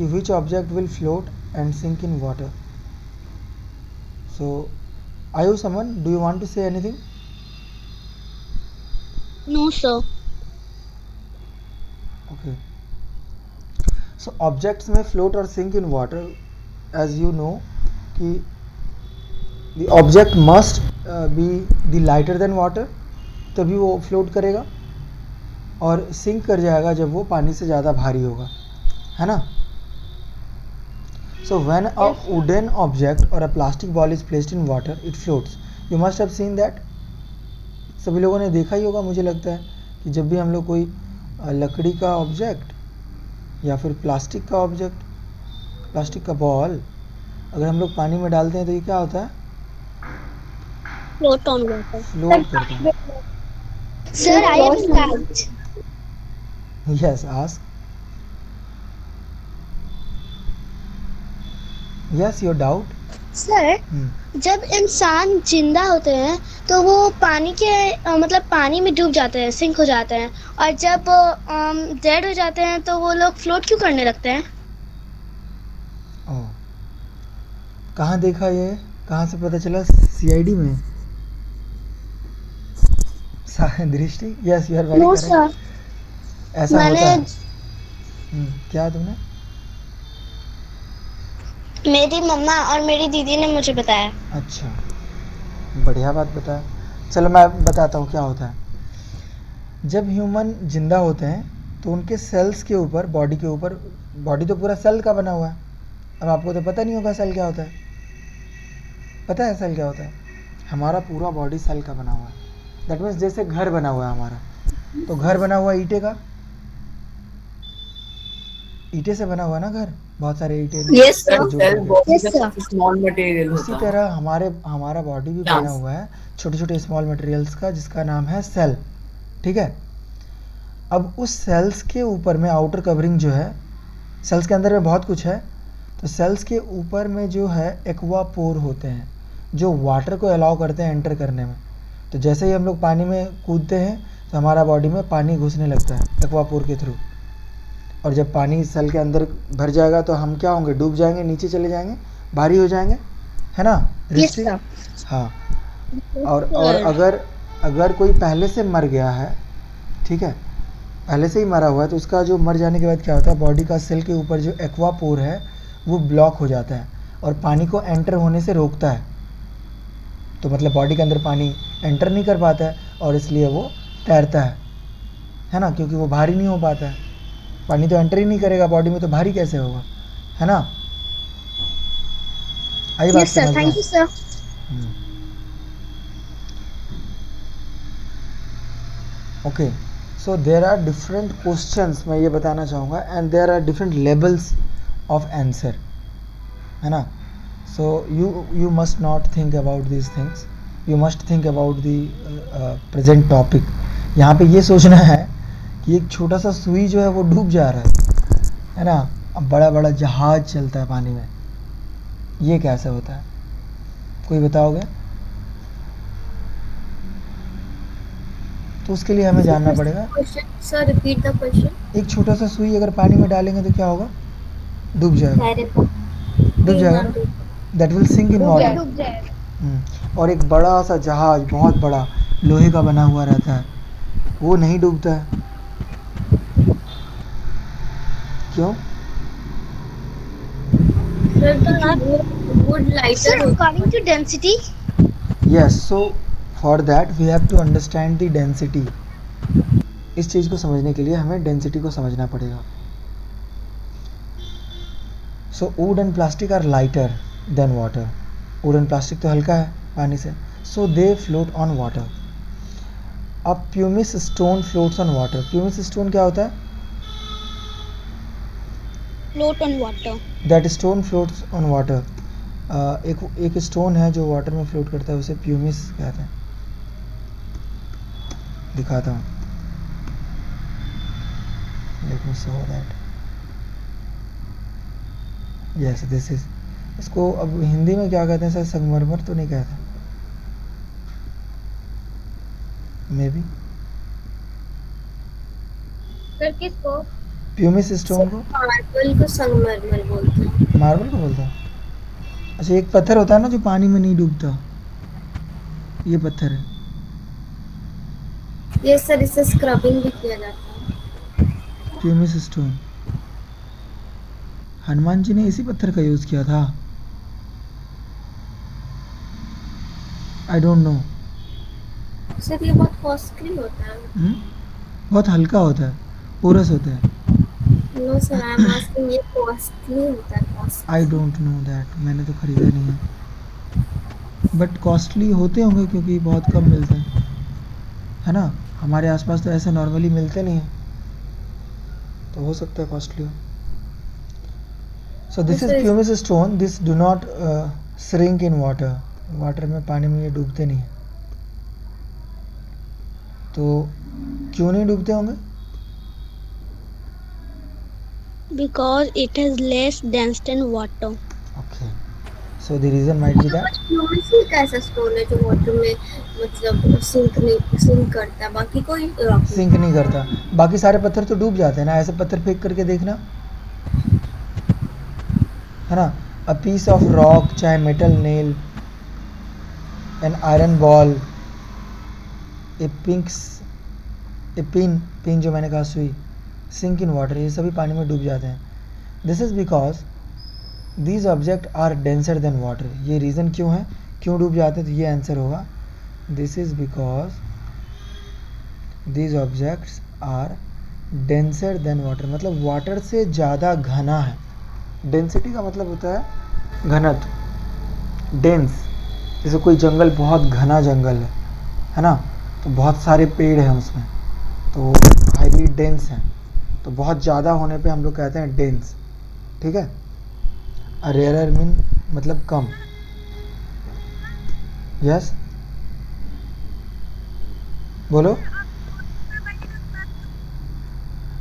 कि which object will float and sink in water. So Ayush, someone, do you want to say anything? No, sir. Okay. So objects may float or sink in water, as you know कि the object must be the lighter than water, तभी वो float करेगा, और sink कर जाएगा जब वो पानी से ज़्यादा भारी होगा, है ना. So when a Yes, sir. wooden object or a plastic ball is placed in water, it floats. You must have seen that. सभी लोगों ने देखा ही होगा, मुझे लगता है कि जब भी हम लोग कोई लकड़ी का ऑब्जेक्ट या फिर प्लास्टिक का ऑब्जेक्ट, प्लास्टिक का बॉल अगर हम लोग पानी में डालते हैं तो ये क्या होता है, Float on water. फ्लोट करता है. Sir, I have a fact. Yes, ask. Yes, your doubt. Sir, जब इंसान जिंदा होते हैं तो वो पानी के मतलब पानी में डूब जाते हैं, सिंक हो जाते हैं, और जब डेड हो जाते हैं तो वो लोग फ्लोट क्यों करने लगते हैं? ओह, कहाँ देखा ये, कहाँ से पता चला? सीआईडी में Drishti. Yes, you are very no correct. Sir, ऐसा मैंने होता है. क्या तुमने? मेरी मम्मा और मेरी दीदी ने मुझे बताया। अच्छा, बढ़िया बात बताया. चलो मैं बताता हूँ क्या होता है. जब ह्यूमन जिंदा होते हैं तो उनके सेल्स के ऊपर, बॉडी के ऊपर, बॉडी तो पूरा सेल का बना हुआ है. अब आपको तो पता नहीं होगा सेल क्या होता है. पता है सेल क्या होता है? हमारा पूरा बॉडी सेल का बना हुआ है. दैट मीन्स जैसे घर बना हुआ है हमारा, तो घर बना हुआ है ईंटे का, ईंटे से बना हुआ है ना घर, बहुत सारे ईंटे यस को सर। जोड़ सेल करके. बॉडी यस का सर। सबसे स्मॉल मटेरियल उसी होता है। तरह हमारा बॉडी भी बना हुआ है छोटे छोटे स्मॉल मटेरियल्स का, जिसका नाम है सेल. ठीक है. अब उस सेल्स के ऊपर में आउटर कवरिंग जो है, सेल्स के अंदर में बहुत कुछ है, तो सेल्स के ऊपर में जो है एक्वा पोर होते हैं जो वाटर को अलाउ करते हैं एंटर करने में. तो जैसे ही हम लोग पानी में कूदते हैं तो हमारा बॉडी में पानी घुसने लगता है एक्वा पोर के थ्रू, और जब पानी सेल के अंदर भर जाएगा तो हम क्या होंगे, डूब जाएंगे, नीचे चले जाएंगे, भारी हो जाएंगे, है ना यस दृष्टि? सर। हाँ. और अगर अगर कोई पहले से मर गया है, ठीक है, पहले से ही मरा हुआ है, तो उसका जो मर जाने के बाद क्या होता है, बॉडी का सेल के ऊपर जो एक्वा पोर है वो ब्लॉक हो जाता है और पानी को एंटर होने से रोकता है. तो मतलब बॉडी के अंदर पानी एंटर नहीं कर पाता है और इसलिए वो तैरता है ना, क्योंकि वो भारी नहीं हो पाता है. पानी तो एंटर ही नहीं करेगा बॉडी में तो भारी कैसे होगा, है ना. आई बात यस सर, समझ में? Thank you sir. Okay. So there are different questions, मैं ये बताना चाहूँगा, and there are different levels of answer, है ना. So you must not think about these things, you must think about the present topic. यहाँ पे ये सोचना है कि एक छोटा सा सुई जो है वो डूब जा रहा है ना. अब बड़ा बड़ा जहाज चलता है पानी में, ये कैसे होता है, कोई बताओगे? तो उसके लिए हमें जानना पड़ेगा. Sir, repeat the question. एक छोटा सा सुई अगर पानी में डालेंगे तो क्या होगा, डूब जाएगा. डूब जाएगा ना, that will sink in water. डूब जाएगा। और एक बड़ा सा जहाज, बहुत बड़ा, लोहे का बना हुआ रहता है, वो नहीं डूबता है. क्यों? Sir, according to density. Yes. So for that we have to understand the density. इस चीज़ को समझने के लिए हमें डेंसिटी को समझना पड़ेगा. So wood and plastic are lighter than water. Wood and plastic तो हल्का है पानी से, so they float on water. अब pumice stone floats on water. Pumice stone क्या होता है? Float on water. That stone floats on water. एक स्टोन है जो वाटर में फ्लोट करता है, उसे प्यूमिस कहते हैं. दिखाता हूँ, let me show that. Yes, this is. इसको अब हिंदी में क्या कहते हैं सर? संगमरमर तो नहीं कहते, मे बी. सर, किसको? प्यूमिस स्टोन को? मार्बल को संगमरमर बोलते हैं। मार्बल को बोलते हैं? अच्छा, एक पत्थर होता है ना जो पानी में नहीं डूबता, ये पत्थर है। ये सर इससे स्क्रबिंग भी किया जाता है। प्यूमिस स्टोन, हनुमान जी ने इसी पत्थर का यूज किया था। I don't know. सर ये बहुत कॉस्टली होता है। बहुत हल्का होता है, पोरस होता है। No sir, I am asking, ये कॉस्टली होता है? I costly don't know that, मैंने तो खरीदा नहीं है, बट कॉस्टली होते होंगे क्योंकि बहुत कम मिलते हैं, है ना। हमारे आसपास तो ऐसे नॉर्मली मिलते नहीं हैं, तो हो सकता है कॉस्टली हो। So this is pumice stone, this do not shrink in water. Water में, पानी में ये डूबते नहीं हैं। तो क्यों नहीं डूबते होंगे? Because it is less dense than water. Okay, so the reason might be that. Pumice एक ऐसा स्टोन है जो वाटर में मतलब सिंक करता है, बाकी कोई रॉक सिंक नहीं करता, बाकी सारे पत्थर तो डूब जाते हैं ना। ऐसे पत्थर फेंक करके देखना, है ना। अ पीस ऑफ रॉक, चाहे metal nail, an iron ball, A pin जो मैंने कहा सुई, सिंक इन वाटर, ये सभी पानी में डूब जाते हैं। This is because these object are denser than water. ये रीज़न क्यों है, क्यों डूब जाते हैं, तो ये आंसर होगा, this is because these objects are denser than water, मतलब वाटर से ज़्यादा घना है। डेंसिटी का मतलब होता है घनत्व, डेंस। जैसे कोई जंगल बहुत घना जंगल है ना, तो बहुत सारे पेड़ हैं उसमें, तो हाईली डेंस है। तो बहुत ज़्यादा होने पे हम लोग कहते हैं डेंस, ठीक है। रेयरर मीन मतलब कम। यस, बोलो।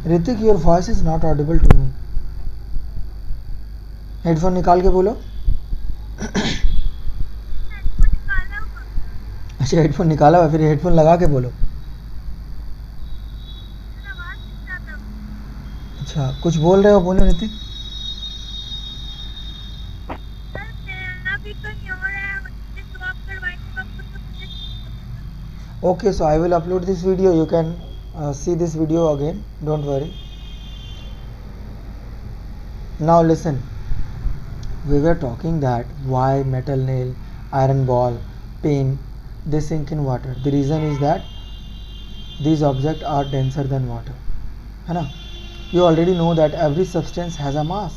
Ritik, your voice is not audible to me. Headphone निकाल के बोलो। अच्छा, हेडफोन निकाला हुआ, फिर हेडफोन लगा के बोलो। अच्छा, कुछ बोल रहे हो, बोलो Hrithik. Okay, so I will upload this video. You can see this video again. Don't worry. Now listen. We were talking that why metal nail, iron ball, pin, they sink in water. The reason is that these objects are denser than water. है ना? You already know that every substance has a mass.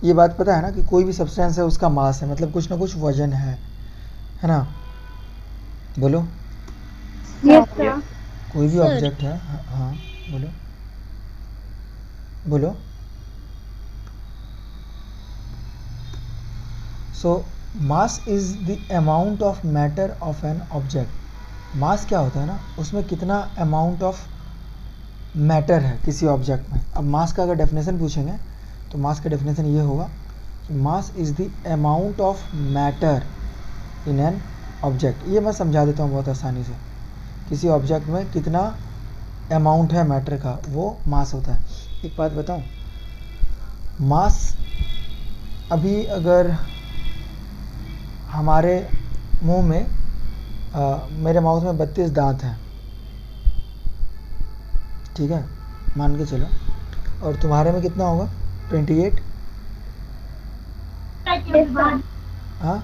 ये बात पता है ना कि कोई भी सब्सटेंस है उसका मास है, मतलब कुछ ना कुछ वजन है ना। बोलो। Yes, sir. कोई भी Sir. ऑब्जेक्ट है, हाँ बोलो बोलो। So mass is the amount of matter of an object. Mass क्या होता है ना, उसमें कितना अमाउंट ऑफ मैटर है किसी ऑब्जेक्ट में। अब मास का अगर डेफिनेशन पूछेंगे तो मास का डेफिनेशन ये होगा कि मास is the amount of matter in an object. ये मैं समझा देता हूँ बहुत आसानी से। किसी ऑब्जेक्ट में कितना अमाउंट है मैटर का, वो मास होता है। एक बात बताऊँ, मास, अभी अगर हमारे मुंह में मेरे माउथ में 32 दांत हैं, ठीक है, मान के चलो, और तुम्हारे में कितना होगा? 28। हाँ,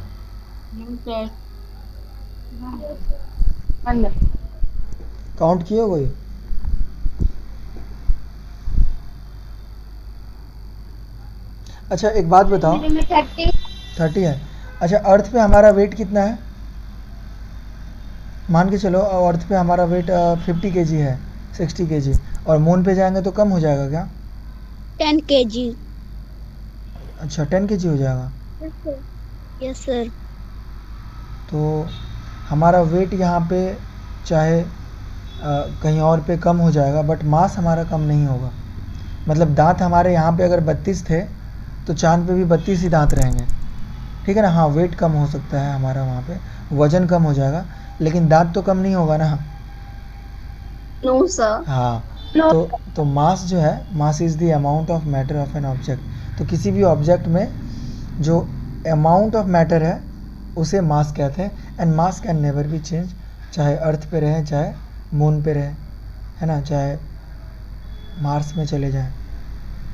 काउंट किए हो कोई? अच्छा, एक बात बताओ, 30 है। अच्छा, अर्थ पे हमारा वेट कितना है? मान के चलो अर्थ पे हमारा वेट 50 kg है, 60 kg, और मून पे जाएंगे तो कम हो जाएगा क्या? 10 kg. अच्छा, 10 kg हो जाएगा। Yes, sir. तो हमारा वेट यहाँ पे चाहे कहीं और पे कम हो जाएगा, बट मास हमारा कम नहीं होगा। मतलब दांत हमारे यहाँ पे अगर 32 थे तो चांद पे भी 32 ही दांत रहेंगे, ठीक है ना। हाँ, वेट कम हो सकता है हमारा, वहाँ पे वजन कम हो जाएगा, लेकिन दांत तो कम नहीं होगा ना। No sir. हाँ, तो मास जो है, mass is the amount of matter of an object. तो किसी भी ऑब्जेक्ट में जो अमाउंट ऑफ मैटर है उसे मास कहते हैं। And mass can never be change, चाहे अर्थ पे रहे, चाहे मून पे रहे, है ना, चाहे मार्स में चले जाए।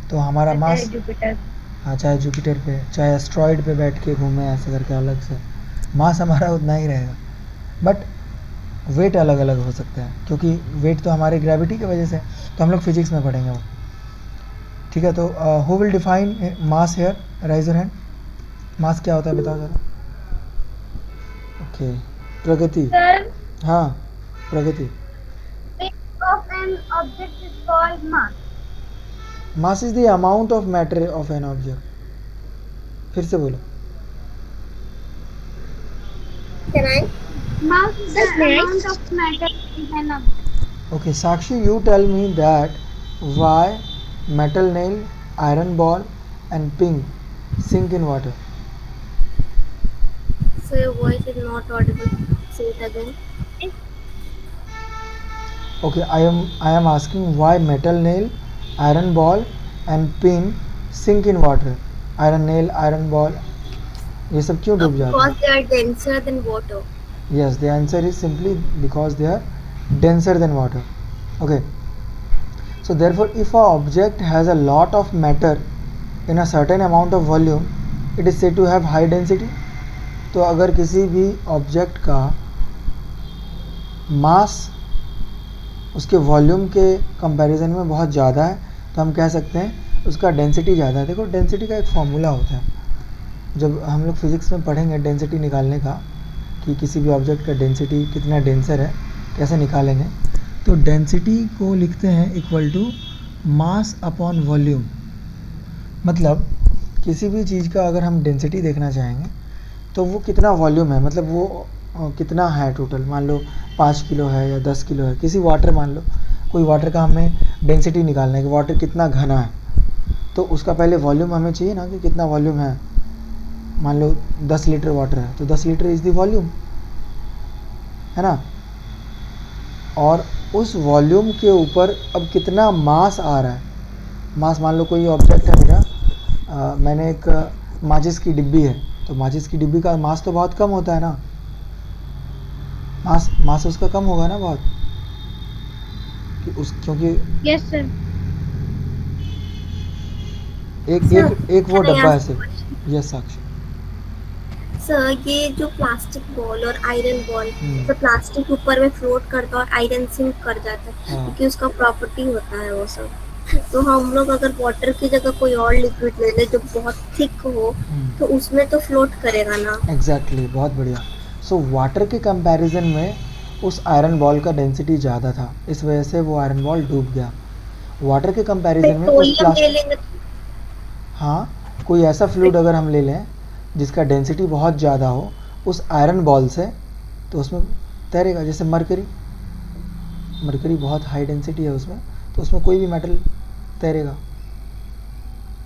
तो हमारा मास, जुपिटर। हाँ, चाहे जुपिटर पे, चाहे एस्ट्रॉयड पे बैठ के घूमे ऐसे करके अलग से, मास हमारा उतना ही रहेगा। बट वेट अलग अलग हो सकता है, क्योंकि वेट तो हमारे ग्रेविटी की वजह से है। तो हम लोग फिजिक्स में पढ़ेंगे वो, ठीक है। तो who will define mass here? Raise your hand. Mass क्या होता है बताओ जरा। ओके, प्रगति। सर, हाँ, Pragati. weight of an object is called mass. Mass is the amount of matter of an object. फिर से बोलो। Can I? Mass is the amount of matter in an object. Okay, Sakshi, you tell me that why metal nail, iron ball and pin sink in water. So your voice is not audible. Say it again. Okay, I am asking why metal nail, iron ball and pin sink in water. Iron nail, iron ball, ये सब क्यों डूब जाते Because हैं? they are denser than water. Yes, the answer is simply because they are denser than water. Okay. So therefore, if a object has a lot of matter in a certain amount of volume, it is said to have high density. तो अगर किसी भी object का मास उसके volume के comparison में बहुत ज़्यादा है तो हम कह सकते हैं उसका डेंसिटी ज़्यादा है। देखो, डेंसिटी का एक फॉर्मूला होता है, जब हम लोग फिज़िक्स में पढ़ेंगे डेंसिटी निकालने का, कि किसी भी ऑब्जेक्ट का डेंसिटी कितना डेंसर है, कैसे निकालेंगे। तो डेंसिटी को लिखते हैं equal to mass upon volume. मतलब किसी भी चीज़ का अगर हम डेंसिटी देखना चाहेंगे तो वो कितना वॉल्यूम है, मतलब वो कितना है टोटल। मान लो 5 किलो है या 10 किलो है, किसी वाटर, मान लो कोई वाटर का हमें डेंसिटी निकालना है कि वाटर कितना घना है, तो उसका पहले वॉल्यूम हमें चाहिए ना, कि कितना वॉल्यूम है। मान लो 10 लीटर वाटर है तो 10 लीटर इज़ द वॉल्यूम, है ना। और उस वॉल्यूम के ऊपर अब कितना मास आ रहा है। मास, मान लो कोई ऑब्जेक्ट है मेरा, मैंने एक माचिस की डिब्बी है, तो माचिस की डिब्बी का मास तो बहुत कम होता है ना, मास उसका कम होगा ना बहुत, क्योंकि Yes, sir. एक वो Can I डब्बा है ask सिर्फ। a question? Yes Sakshi. Sir, ये जो प्लास्टिक बॉल और आयरन बॉल, तो प्लास्टिक ऊपर में फ्लोट करता है और आयरन सिंक कर जाता है, हाँ। क्योंकि उसका प्रॉपर्टी होता है वो सब। तो हम लोग अगर वाटर की जगह कोई और लिक्विड ले ले जो बहुत थिक हो, तो उसमें तो फ्लोट करेगा ना। एग्जैक्टली, बहुत बढ़िया। सो वाटर के कंपैरिजन में उस आयरन बॉल का डेंसिटी ज़्यादा था, इस वजह से वो आयरन बॉल डूब गया। वाटर के कंपैरिजन में उस पेट्रोलियम ले लेंगे हाँ, कोई ऐसा फ्लूइड अगर हम ले लें जिसका डेंसिटी बहुत ज़्यादा हो उस आयरन बॉल से, तो उसमें तैरेगा। जैसे मरकरी बहुत हाई डेंसिटी है उसमें, तो उसमें कोई भी मेटल तैरेगा,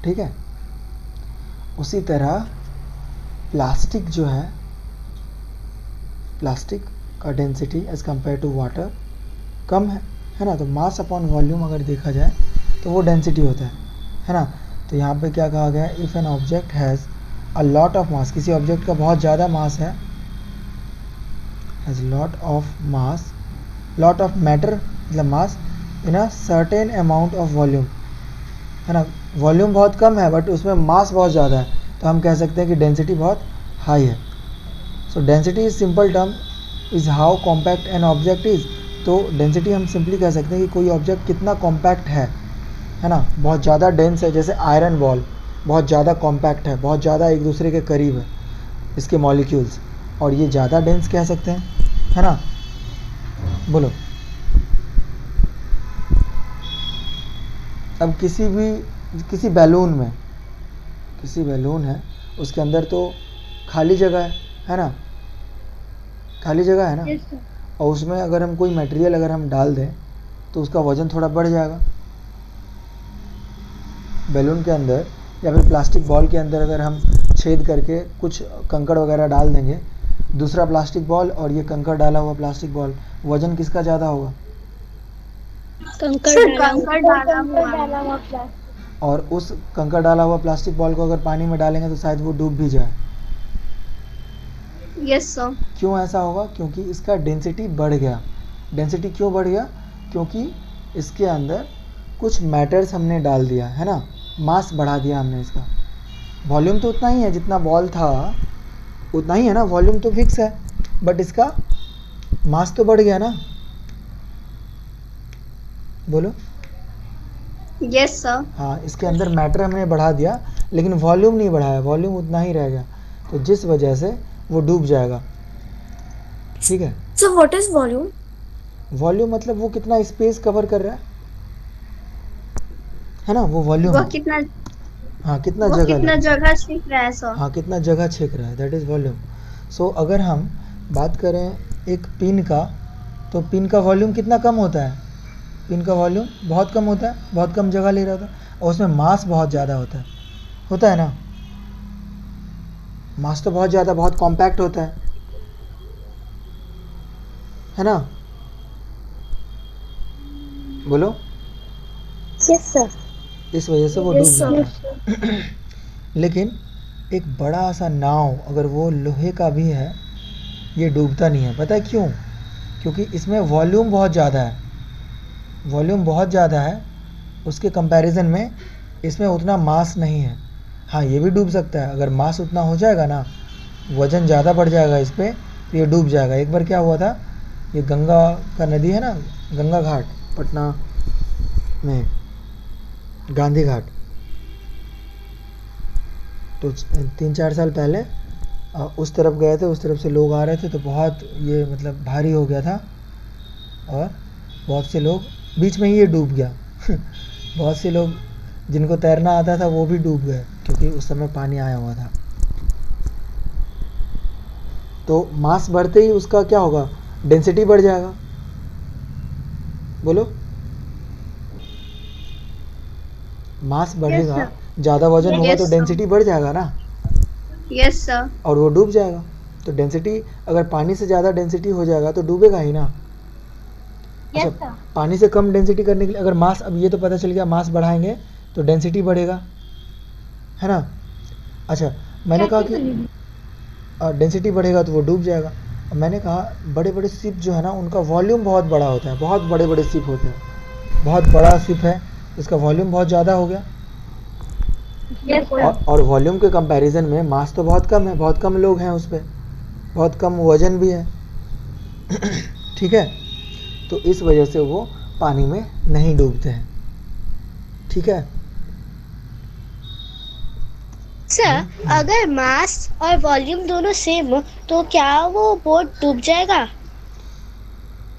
ठीक है। उसी तरह प्लास्टिक जो है, प्लास्टिक का density as compare to water कम है ना। तो मास अपॉन वॉल्यूम अगर देखा जाए तो वो डेंसिटी होता है ना। तो यहाँ पे क्या कहा गया है, if an object has a lot of mass, किसी ऑब्जेक्ट का बहुत ज़्यादा मास है, has lot of mass, lot of matter मतलब mass in a certain amount of volume, है ना। वॉल्यूम बहुत कम है बट उसमें मास बहुत ज़्यादा है, तो हम कह सकते हैं कि डेंसिटी बहुत हाई है। सो density is simple term is how compact an object is. तो डेंसिटी हम सिंपली कह सकते हैं कि कोई ऑब्जेक्ट कितना कॉम्पैक्ट है ना, बहुत ज़्यादा डेंस है। जैसे आयरन बॉल बहुत ज़्यादा कॉम्पैक्ट है, बहुत ज़्यादा एक दूसरे के करीब है इसके मॉलिक्यूल्स, और ये ज़्यादा डेंस कह सकते हैं, है ना। बोलो। अब किसी बैलून में, किसी बैलून है उसके अंदर तो खाली जगह है ना, खाली जगह है ना। Yes, sir. और उसमें अगर हम कोई मटेरियल अगर हम डाल दें तो उसका वज़न थोड़ा बढ़ जाएगा। बैलून के अंदर या फिर प्लास्टिक बॉल के अंदर अगर हम छेद करके कुछ कंकड़ वगैरह डाल देंगे, दूसरा प्लास्टिक बॉल और ये कंकड़ डाला हुआ प्लास्टिक बॉल, वज़न किसका ज़्यादा होगा? कंकड़ डाला हुआ। और उस कंकड़ डाला हुआ प्लास्टिक बॉल को अगर पानी में डालेंगे तो शायद वो डूब भी जाए। Yes sir. क्यों ऐसा होगा? क्योंकि इसका डेंसिटी बढ़ गया। डेंसिटी क्यों बढ़ गया? क्योंकि इसके अंदर कुछ मैटर्स हमने डाल दिया है ना, मास बढ़ा दिया हमने इसका। वॉल्यूम तो उतना ही है जितना बॉल था, उतना ही है ना, वॉल्यूम तो फिक्स है, बट इसका मास तो बढ़ गया ना। बोलो। Yes sir. हाँ, इसके अंदर मैटर हमने बढ़ा दिया लेकिन वॉल्यूम नहीं बढ़ाया, वॉल्यूम उतना ही रह गया, तो जिस वजह से वो डूब जाएगा। ठीक है। So what is volume? Volume मतलब वो कितना स्पेस कवर कर रहा है ना, वो वॉल्यूम वो है। कितना हाँ, कितना वो जगह कितना ले, जगह छीन रहा है सर? हाँ कितना जगह छेक रहा है, दैट इज़ वॉल्यूम। सो अगर हम बात करें एक पिन का, तो पिन का वॉल्यूम कितना कम होता है? पिन का वॉल्यूम बहुत कम होता है, बहुत कम जगह ले रहा होता है, और उसमें मास बहुत ज़्यादा होता है ना। मास तो बहुत ज़्यादा, बहुत कॉम्पैक्ट होता है ना। बोलो। Yes sir. इस वजह से वो यस डूब सर। जाता है। लेकिन एक बड़ा सा नाव अगर वो लोहे का भी है, ये डूबता नहीं है। पता है क्यों? क्योंकि इसमें वॉल्यूम बहुत ज़्यादा है, वॉल्यूम बहुत ज़्यादा है, उसके कंपैरिजन में इसमें उतना मास नहीं है। हाँ, ये भी डूब सकता है, अगर मास उतना हो जाएगा ना, वज़न ज़्यादा बढ़ जाएगा इस पर, तो ये डूब जाएगा। एक बार क्या हुआ था, ये गंगा का नदी है ना, गंगा घाट, पटना में गांधी घाट, तो 3-4 साल पहले उस तरफ गए थे, उस तरफ से लोग आ रहे थे, तो बहुत ये मतलब भारी हो गया था और बहुत से लोग बीच में ही ये डूब गया। बहुत से लोग जिनको तैरना आता था वो भी डूब गए, क्योंकि उस समय पानी आया हुआ था। तो मास बढ़ते ही उसका क्या होगा, डेंसिटी बढ़ जाएगा। बोलो। मास बढ़ेगा, ज़्यादा वजन होगा तो डेंसिटी बढ़ जाएगा ना। Yes sir. और वो डूब जाएगा। तो डेंसिटी, अगर पानी से ज़्यादा डेंसिटी हो जाएगा तो डूबेगा ही ना। अच्छा, पानी से कम डेंसिटी करने के लिए अगर मास, अब ये तो पता चल गया मास बढ़ाएंगे तो डेंसिटी बढ़ेगा, है ना। अच्छा, मैंने कहा कि डेंसिटी बढ़ेगा तो वो डूब जाएगा। और मैंने कहा बड़े बड़े शिप जो है ना, उनका वॉल्यूम बहुत बड़ा होता है, बहुत बड़े बड़े शिप होते हैं। बहुत बड़ा शिप है, उसका वॉल्यूम बहुत ज़्यादा हो गया। और वॉल्यूम के कंपैरिजन में मास तो बहुत कम है, बहुत कम लोग हैं उस पर, बहुत कम वजन भी है। ठीक है, तो इस वजह से वो पानी में नहीं डूबते हैं। ठीक है सर, अगर मास और वॉल्यूम दोनों सेम हो तो क्या वो बोट डूब जाएगा?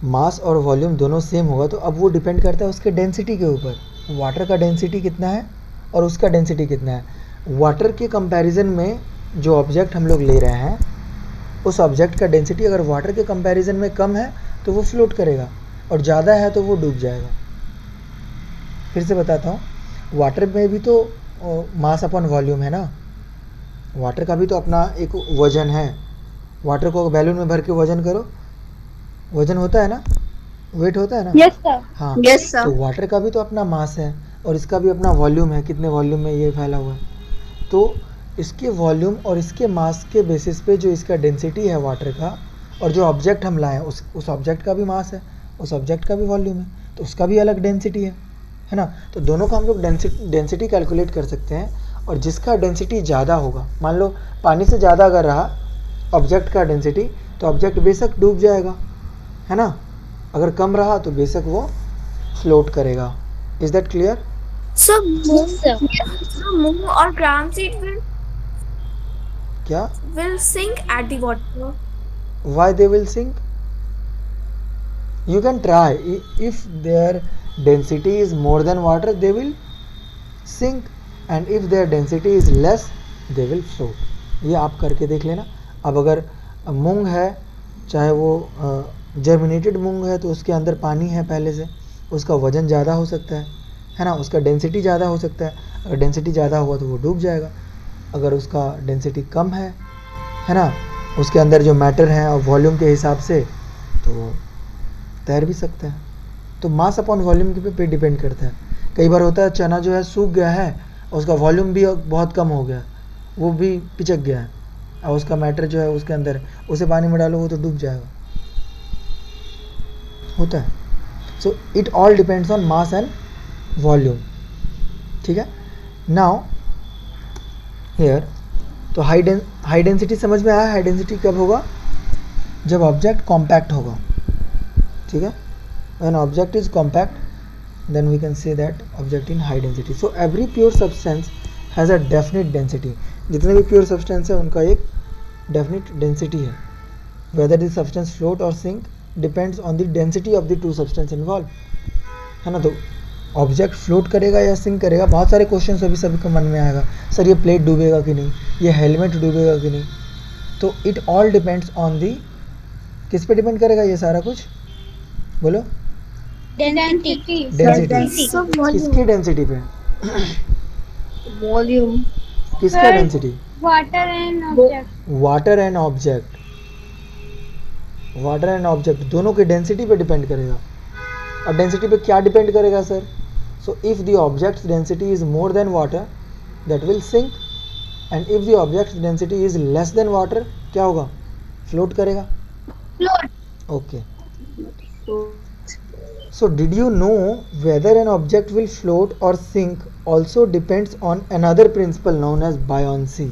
मास और वॉल्यूम दोनों सेम होगा तो अब वो डिपेंड करता है उसके डेंसिटी के ऊपर। वाटर का डेंसिटी कितना है और उसका डेंसिटी कितना है। वाटर के कंपैरिजन में जो ऑब्जेक्ट हम लोग ले रहे हैं, उस ऑब्जेक्ट का डेंसिटी अगर वाटर के कंपैरिजन में कम है तो वो फ्लोट करेगा, और ज़्यादा है तो वो डूब जाएगा। फिर से बताता हूँ, वाटर में भी तो मास अपॉन वॉल्यूम है ना। वाटर का भी तो अपना एक वजन है। वाटर को बैलून में भर के वजन करो, वजन होता है ना, वेट होता है ना। Yes sir. हाँ, यस सर। तो वाटर का भी तो अपना मास है और इसका भी अपना वॉल्यूम है, कितने वॉल्यूम में ये फैला हुआ है। तो इसके वॉल्यूम और इसके मास के बेसिस पे जो इसका डेंसिटी है वाटर का, और जो ऑब्जेक्ट हम लाए उस ऑब्जेक्ट का भी मास है, उस ऑब्जेक्ट का भी वॉल्यूम है, तो उसका भी अलग डेंसिटी है ना। तो दोनों का हम लोग डेंसिटी कैलकुलेट कर सकते हैं, और जिसका डेंसिटी ज़्यादा होगा, मान लो पानी से ज़्यादा अगर रहा ऑब्जेक्ट का डेंसिटी, तो ऑब्जेक्ट बेशक डूब जाएगा, है ना। अगर कम रहा तो बेशक वो फ्लोट करेगा। Is that clear? So Momo or gram seed क्या? will sink at the water. Why they will sink? You can try. If their density is more than water, they will sink, and if their density is less, they will float. ये आप करके देख लेना। अब अगर मूंग है, चाहे वो जर्मिनेटेड मूंग है, तो उसके अंदर पानी है पहले से, उसका वज़न ज़्यादा हो सकता है ना, उसका डेंसिटी ज़्यादा हो सकता है। अगर डेंसिटी ज़्यादा हुआ तो वो डूब जाएगा। अगर उसका डेंसिटी कम है ना, उसके अंदर जो मैटर है और वॉल्यूम के हिसाब से, तो वो तैर भी सकता है। तो मास अपॉन वॉल्यूम के पे डिपेंड करता है। कई बार होता है चना जो है सूख गया है और उसका वॉल्यूम भी बहुत कम हो गया, वो भी पिचक गया है, और उसका मैटर जो है उसके अंदर, उसे पानी में डालो वो तो डूब जाएगा, होता है। So it all depends on mass and volume, ठीक है। नाउ हियर तो हाई डेंसिटी समझ में आया। हाई डेंसिटी कब होगा? जब ऑब्जेक्ट कॉम्पैक्ट होगा, ठीक है। When object is compact then we can say that object in high density. So every pure substance has a definite density. जितने भी pure substance है उनका एक definite density है. Whether the substance float or sink depends on the density of the two substance involved, है ना। तो object float करेगा या सिंक करेगा, बहुत सारे क्वेश्चन अभी सभी को मन में आएगा, सर ये प्लेट डूबेगा कि नहीं, ये हेलमेट डूबेगा कि नहीं। तो it all depends on the, किस पे डिपेंड करेगा ये सारा कुछ, बोलो। डेंसिटी। किसकी डेंसिटी पे? वॉल्यूम। किसका density? Water and object. Water and object, water and object दोनों की डेंसिटी पे डिपेंड करेगा। और डेंसिटी पे क्या डिपेंड करेगा sir? So if the object density is more than water that will sink, and if the object density is less than water क्या होगा? फ्लोट करेगा। Float. Okay, so did you know whether an object will float or sink also depends on another principle known as buoyancy.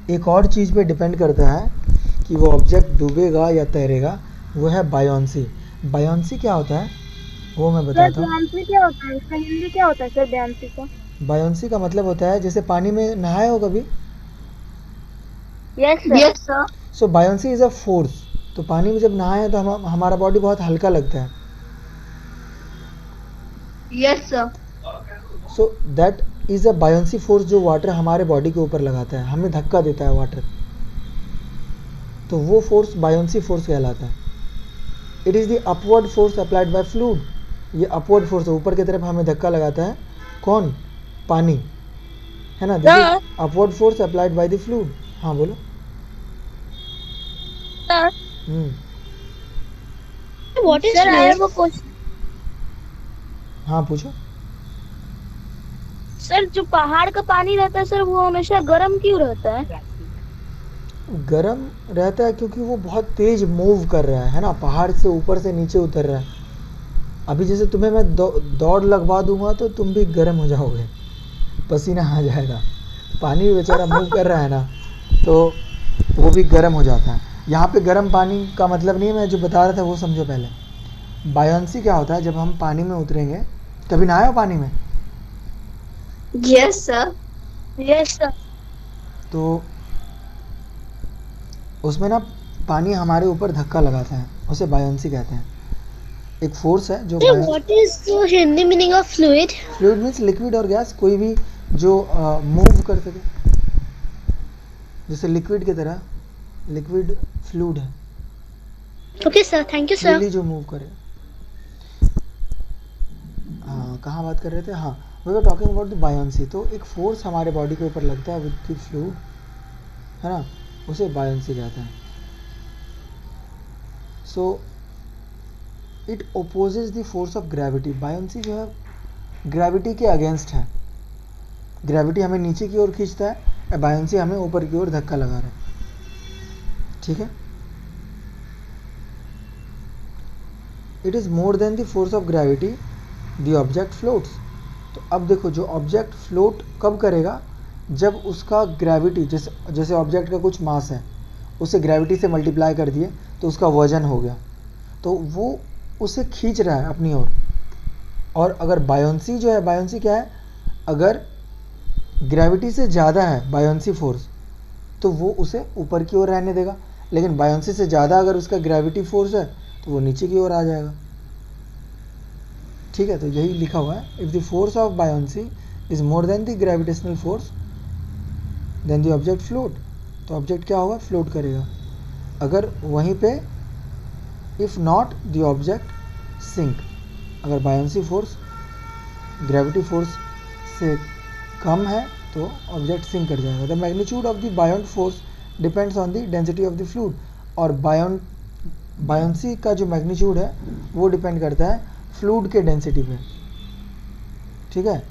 एक और चीज़ पे depend करता है कि वो ऑब्जेक्ट डूबेगा या तैरेगा, वो है बायोंसी। बायोंसी क्या होता है वो मैं बताता हूँ। बुयांसी क्या होता है? इसका हिंदी क्या होता है सर बुयांसी का? बायोंसी का मतलब होता है, जैसे पानी में नहाए हो कभी? Yes sir. So buoyancy is a force. तो पानी में जब नहाए तो हमारा बॉडी बहुत हल्का लगता है। Yes sir. So that is a buoyancy force जो वाटर हमारे बॉडी के ऊपर लगाता है, हमें धक्का देता है वाटर, तो वो फोर्स बायोंसी फोर्स कहलाता है। It is the upward force applied by fluid. ये अपवर्ड फोर्स है, ऊपर की तरफ हमें धक्का लगाता है कौन? पानी, है ना। This is upward force applied by the fluid. हाँ बोलो। What is sir? I have a question. हाँ पूछो। सर जो पहाड़ का पानी रहता है सर वो हमेशा गर्म क्यों रहता है? गर्म रहता है क्योंकि वो बहुत तेज मूव कर रहा है ना, पहाड़ से ऊपर से नीचे उतर रहा है। अभी जैसे तुम्हें मैं दौड़ लगवा दूंगा तो तुम भी गर्म हो जाओगे, पसीना आ जाएगा। पानी भी बेचारा मूव कर रहा है ना, तो वो भी गर्म हो जाता है। यहाँ पे गर्म पानी का मतलब नहीं है, मैं जो बता रहा था वो समझो पहले। बायोंसी क्या होता है? जब हम पानी में उतरेंगे, कभी नहाए हो पानी में? Yes sir. Yes sir. तो उसमें ना पानी हमारे ऊपर धक्का लगाता है, उसे बायोंसी कहते हैं। एक फोर्स है जो what is the Hindi meaning of fluid? Fluid means liquid और गैस, कोई भी जो मूव कर सके, जैसे लिक्विड की तरह। लिक्विड फ्लूइड है। Okay sir, thank you sir. Freely जो मूव करे। हाँ, कहाँ बात कर रहे थे? हाँ, we were talking about the buoyancy. तो एक फोर्स हमारे बॉडी के ऊपर लगता है विद द फ्लूइड, है ना, उसे बायोंसी कहते हैं। So it opposes the force of gravity. Buoyancy जो है ग्रेविटी के अगेंस्ट है। ग्रेविटी हमें नीचे की ओर खींचता है, बायोंसी हमें ऊपर की ओर धक्का लगा रहा है, ठीक है। It is more than the force of gravity the object floats. तो अब देखो, जो ऑब्जेक्ट फ्लोट कब करेगा? जब उसका ग्रेविटी, जैसे ऑब्जेक्ट का कुछ मास है, उसे ग्रेविटी से मल्टीप्लाई कर दिए तो उसका वजन हो गया, तो वो उसे खींच रहा है अपनी ओर। और अगर बायोंसी जो है, बायोंसी क्या है? अगर ग्रेविटी से ज़्यादा है बायोंसी फोर्स तो वो उसे ऊपर की ओर रहने देगा, लेकिन बायोंसी से ज़्यादा अगर उसका ग्रेविटी फोर्स है तो वो नीचे की ओर आ जाएगा, ठीक है। तो यही लिखा हुआ है, if the force of buoyancy is more than the gravitational force then the object float. तो ऑब्जेक्ट क्या होगा? फ्लोट करेगा। अगर वहीं पे if not the object sink. अगर बायोंसी फोर्स ग्रेविटी फोर्स से कम है तो ऑब्जेक्ट सिंक कर जाएगा। The magnitude of the buoyant force depends on the density of the fluid. और बायोंसी का जो मैग्नीट्यूड है वो डिपेंड करता है फ्लूइड के डेंसिटी पे, ठीक है।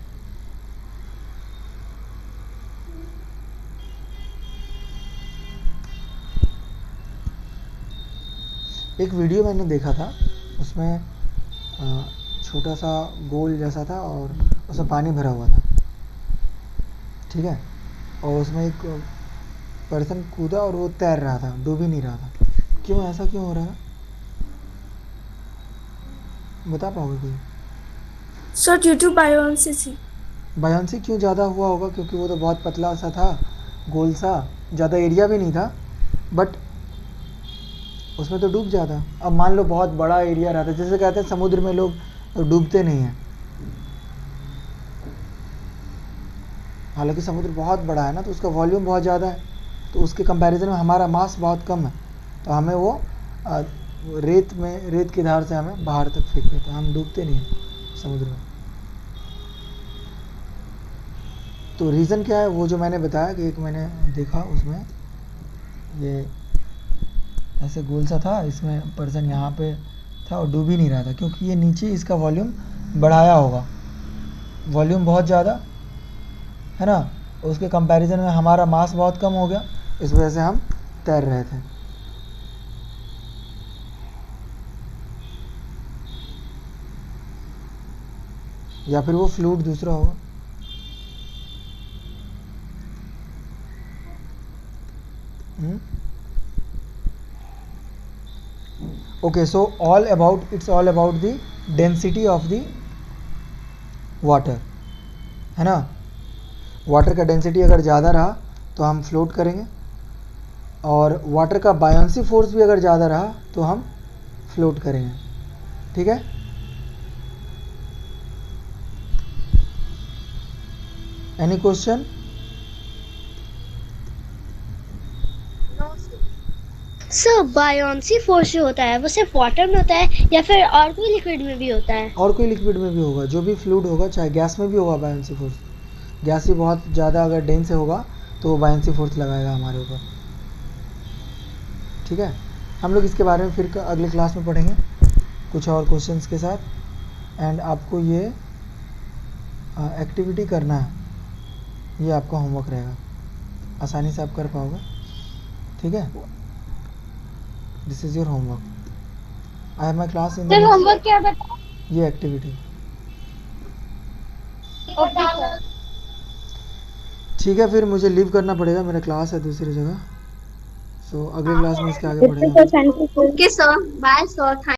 एक वीडियो मैंने देखा था, उसमें छोटा सा गोल जैसा था और उसमें पानी भरा हुआ था, ठीक है, और उसमें एक पर्सन कूदा और वो तैर रहा था, डूब ही नहीं रहा था। क्यों, ऐसा क्यों हो रहा है, बता पाओगे कोई? Sir due to buoyancy. Buoyancy क्यों ज़्यादा हुआ होगा? क्योंकि वो तो बहुत पतला सा था, गोल सा, ज़्यादा एरिया भी नहीं था, बट उसमें तो डूब जाता। अब मान लो बहुत बड़ा एरिया रहता, जैसे कहते हैं समुद्र में लोग डूबते नहीं हैं, हालांकि समुद्र बहुत बड़ा है ना, तो उसका वॉल्यूम बहुत ज़्यादा है, तो उसके कंपैरिजन में हमारा मास बहुत कम है, तो हमें वो रेत की धार से हमें बाहर तक फेंक देता है, हम डूबते नहीं हैं समुद्र में। तो रीज़न क्या है, वो जो मैंने बताया कि एक मैंने देखा उसमें ये ऐसे गोल सा था, इसमें पर्सन यहाँ पे था और डूब ही नहीं रहा था, क्योंकि ये नीचे इसका वॉल्यूम बढ़ाया होगा, वॉल्यूम बहुत ज़्यादा है ना, उसके कंपैरिजन में हमारा मास बहुत कम हो गया, इस वजह से हम तैर रहे थे। या फिर वो फ्लूइड दूसरा होगा। Okay, so it's all about the density of the water, है ना। वाटर का डेंसिटी अगर ज़्यादा रहा तो हम फ्लोट करेंगे, और वाटर का बायोंसी फोर्स भी अगर ज़्यादा रहा तो हम फ्लोट करेंगे, ठीक है। Any question? Sir buoyancy force जो होता है वो सिर्फ वाटर में होता है या फिर और कोई लिक्विड में भी होता है? और कोई लिक्विड में भी होगा, जो भी फ्लूइड होगा, चाहे गैस में भी होगा बायोंसी फोर्स। गैस ही बहुत ज़्यादा अगर डेंस होगा तो वो बायोंसी फोर्स लगाएगा हमारे ऊपर, ठीक है। हम लोग इसके बारे में फिर अगले क्लास में पढ़ेंगे कुछ और क्वेश्चंस के साथ। एंड आपको ये एक्टिविटी करना है, ये आपका होमवर्क रहेगा, आसानी से आप कर पाओगे, ठीक है। This is your homework. I have my class in sir homework क्या बता? ये एक्टिविटी, ओके सर। ठीक है। फिर मुझे लीव करना पड़ेगा, मेरा क्लास है दूसरी जगह, सो अगले क्लास में इसके आगे पढ़ेंगे। Okay sir, bye sir.